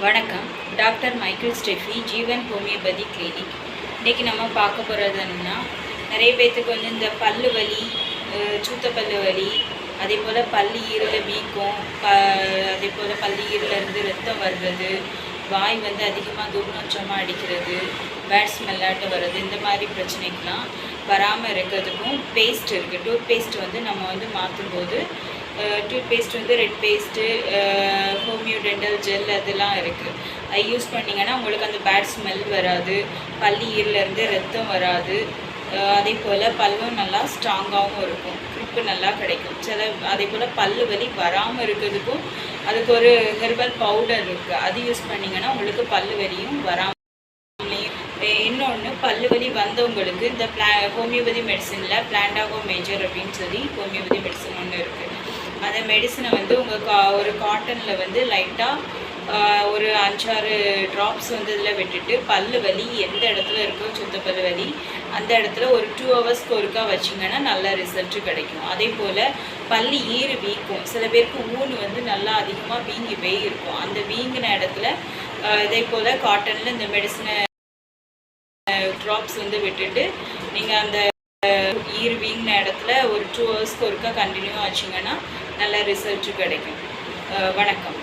வணக்கம். Doctor Michael Steffi, ஜீவன் homeopathy clinic. இன்றைக்கி நம்ம பார்க்க போகிறது என்னென்னா, நிறைய பேர்த்துக்கு வந்து இந்த பல்லு வலி, சூத்த பல்லு வலி, அதே போல் பல்லு ஈரல் வீக்கம், அதே போல் பல்லு ஈரலேருந்து ரத்தம் வர்றது, வாய் வந்து அதிகமாக துர்நாற்றமாக அடிக்கிறது, பேட் ஸ்மெல்லாட்ட வர்றது, இந்த மாதிரி பிரச்சனைக்கெலாம் வராமல் இருக்கிறதுக்கும் பேஸ்ட் இருக்குது. டூத் பேஸ்ட் வந்து நம்ம வந்து மாற்றும்போது டூத் பேஸ்ட் வந்து red paste, homeo dental gel அதெல்லாம் இருக்குது. அது யூஸ் பண்ணிங்கன்னா உங்களுக்கு அந்த பேட் ஸ்மெல் வராது, பல்லு ஈரலேருந்து ரத்தம் வராது, அதே போல் பல்லும் நல்லா ஸ்ட்ராங்காகவும் இருக்கும், க்ரிப்பு நல்லா கிடைக்கும். அதே போல் பல்லு வலி வராமல் இருக்கிறதுக்கும் அதுக்கு ஒரு ஹெர்பல் பவுடர் இருக்குது, அது யூஸ் பண்ணிங்கன்னா உங்களுக்கு பல்லு வலியும் வராமல். இன்னொன்று, பல்லு வலி வந்தவங்களுக்கு இந்த ஹோமியோபதி மெடிசனில் பிளான்டாகோ மேஜர் அப்படின்னு சொல்லி ஹோமியோபதி மெடிசன் ஒன்று இருக்குது. அந்த மெடிசனை வந்து உங்கள் ஒரு காட்டனில் வந்து லைட்டாக ஒரு 5-6 ட்ராப்ஸ் வந்து இதில் விட்டுட்டு, பல்லு வலி எந்த இடத்துல இருக்கோ சுத்த பல்லு வலி அந்த இடத்துல ஒரு 2 ஹவர்ஸ்க்கு ஒருக்கா வச்சிங்கன்னா நல்ல ரிசல்ட்டு கிடைக்கும். அதே போல் பல்லு ஈறு வீக்கும், சில பேருக்கு ஊன் வந்து நல்லா அதிகமாக வீங்கி போய் இருக்கும். அந்த வீங்கின இடத்துல இதே போல் காட்டனில் இந்த மெடிசனை ட்ராப்ஸ் வந்து விட்டுட்டு நீங்கள் அந்த ஈர் வீங்கின இடத்துல ஒரு 2 ஹவர்ஸ்க்கு ஒருக்கா கண்டினியூ ஆச்சிங்கன்னா நல்ல ரிசல்ட்டு கிடைக்கும். வணக்கம்.